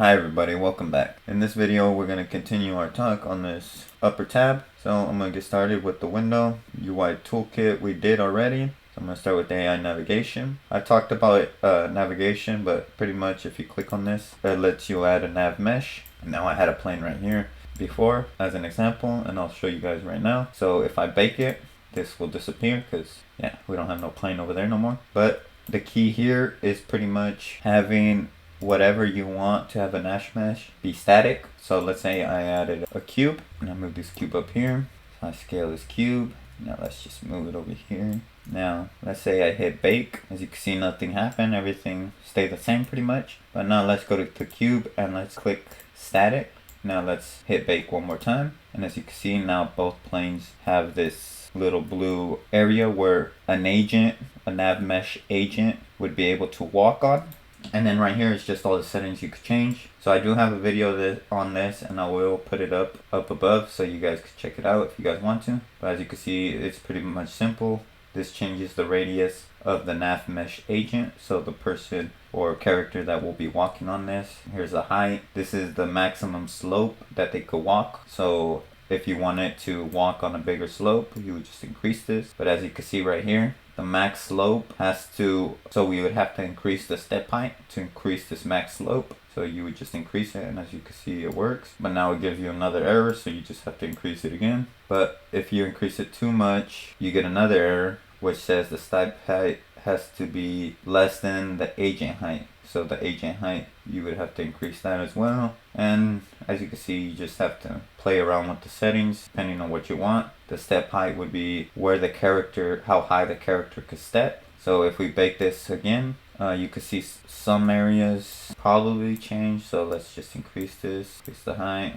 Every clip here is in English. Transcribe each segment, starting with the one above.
Hi everybody, welcome back. In this video we're going to continue our talk on this upper tab. So I'm going to get started with the window UI toolkit we did already. So I'm going to start with the AI navigation. I talked about navigation, but pretty much if you click on this, it lets you add a nav mesh. Now I had a plane right here before as an example, and I'll show you guys right now. So if I bake it, this will disappear because we don't have no plane over there no more. But the key here is pretty much having whatever you want to have a nav mesh be static. So let's say I added a cube and I move this cube up here. So I scale this cube. Now let's just move it over here. Now let's say I hit bake. As you can see, nothing happened. Everything stayed the same pretty much. But now let's go to the cube and let's click static. Now let's hit bake one more time. And as you can see, now both planes have this little blue area where an agent, a nav mesh agent, would be able to walk on. And then right here is just all the settings you could change. So I do have a video on this, and I will put it up above so you guys can check it out if you guys want to. But as you can see, it's pretty much simple. This changes the radius of the nav mesh agent, so the person or character that will be walking on this. Here's the height. This is the maximum slope that they could walk. So if you wanted to walk on a bigger slope, you would just increase this. But as you can see right here, the max slope has to, so we would have to increase the step height to increase this max slope. So you would just increase it, and as you can see, it works. But now it gives you another error, so you just have to increase it again. But if you increase it too much, you get another error, which says the step height has to be less than the agent height. So the agent height, you would have to increase that as well. And as you can see, you just have to play around with the settings depending on what you want. The step height would be where the character, how high the character could step. So if we bake this again, you can see some areas probably change. So let's just increase this, increase the height.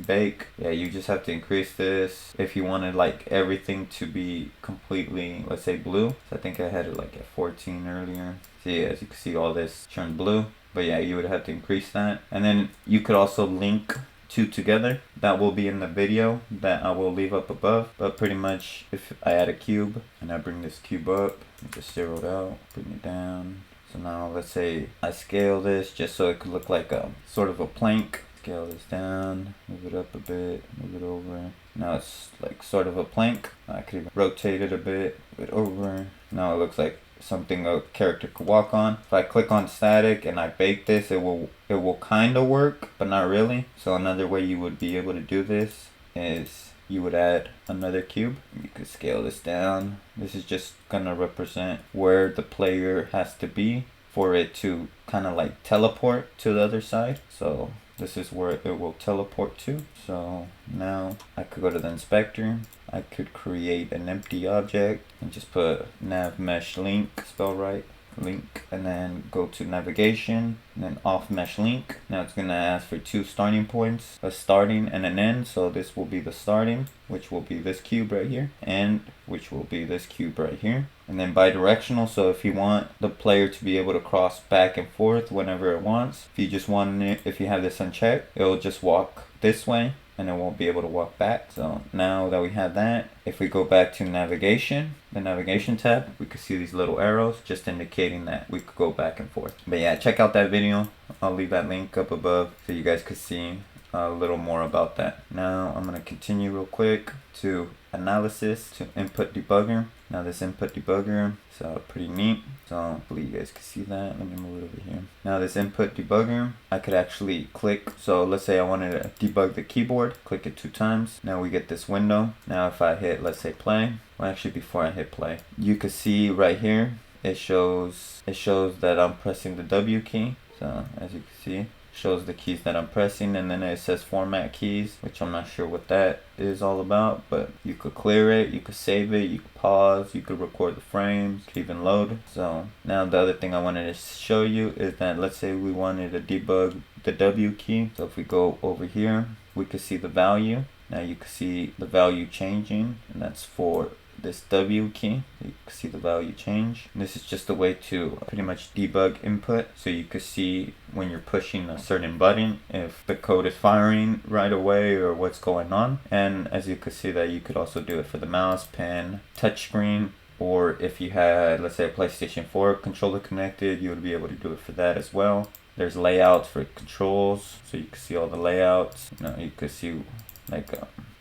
Bake, you just have to increase this if you wanted like everything to be completely, let's say, blue. So I think I had it like at 14 earlier. See, as you can see, all this turned blue. But you would have to increase that. And then you could also link two together. That will be in the video that I will leave up above. But pretty much if I add a cube and I bring this cube up, just zero it out, bring it down. So now let's say I scale this just so it could look like a sort of a plank. Scale this down, move it up a bit, move it over. Now it's like sort of a plank. I could even rotate it a bit, move it over. Now it looks like something a character could walk on. If I click on static and I bake this, it will kind of work, but not really. So another way you would be able to do this is you would add another cube. You could scale this down. This is just gonna represent where the player has to be for it to kind of like teleport to the other side. So this is where it will teleport to. So now I could go to the inspector. I could create an empty object and just put nav mesh link, spell right, link, and then go to navigation and then off mesh link. Now it's gonna ask for two starting points, a starting and an end. So this will be the starting, which will be this cube right here, and which will be this cube right here. And then bidirectional, so if you want the player to be able to cross back and forth whenever it wants, if you just want it, if you have this unchecked, it will just walk this way and it won't be able to walk back. So now that we have that, if we go back to navigation, the navigation tab, we can see these little arrows just indicating that we could go back and forth. But check out that video. I'll leave that link up above so you guys could see a little more about that. Now I'm going to continue real quick to analysis, to input debugger. Now this input debugger is pretty neat. So hopefully you guys can see that. Let me move it over here. Now this input debugger, I could actually click. So let's say I wanted to debug the keyboard. Click it 2 times. Now we get this window. Now if I hit, let's say, play. Well, actually before I hit play, you can see right here, it shows that I'm pressing the W key. So as you can see, shows the keys that I'm pressing, and then it says format keys, which I'm not sure what that is all about, but you could clear it, you could save it, you could pause, you could record the frames, you could even load. So now the other thing I wanted to show you is that let's say we wanted to debug the W key. So if we go over here, we could see the value. Now you can see the value changing, and that's for this W key. You can see the value change. And this is just a way to pretty much debug input, so you can see when you're pushing a certain button if the code is firing right away or what's going on. And as you can see, that you could also do it for the mouse, pen, touchscreen, or if you had, let's say, a PlayStation 4 controller connected, you would be able to do it for that as well. There's layouts for controls, so you can see all the layouts. You can see like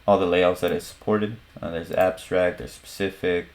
all the layouts that is supported. There's abstract, there's specific.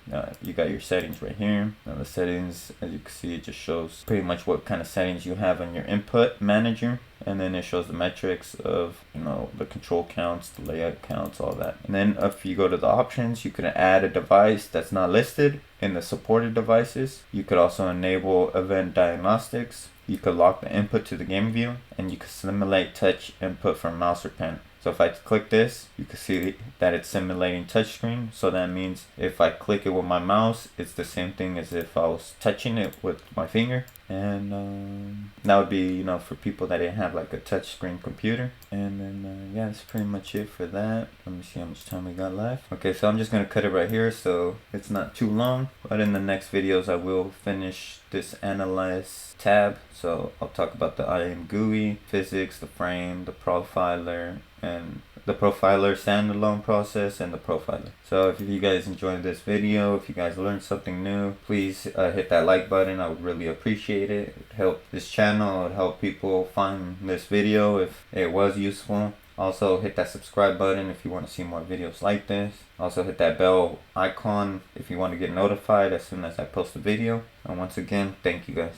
You got your settings right here. The settings, as you can see, it just shows pretty much what kind of settings you have on your input manager. And then it shows the metrics of, the control counts, the layout counts, all that. And then if you go to the options, you can add a device that's not listed in the supported devices. You could also enable event diagnostics. You could lock the input to the game view, and you could simulate touch input from mouse or pen. So if I click this, you can see that it's simulating touchscreen. So that means if I click it with my mouse, it's the same thing as if I was touching it with my finger. And that would be, for people that didn't have like a touchscreen computer. And then, yeah, that's pretty much it for that. Let me see how much time we got left. Okay, so I'm just going to cut it right here so it's not too long. But in the next videos, I will finish this analyze tab. So I'll talk about the IM GUI, physics, the frame, the profiler, and the profiler standalone process, and the profiler. So if you guys enjoyed this video, if you guys learned something new, please hit that like button. I would really appreciate it. It would help this channel. It would help people find this video if it was useful. Also hit that subscribe button if you want to see more videos like this. Also hit that bell icon if you want to get notified as soon as I post a video. And once again, thank you guys.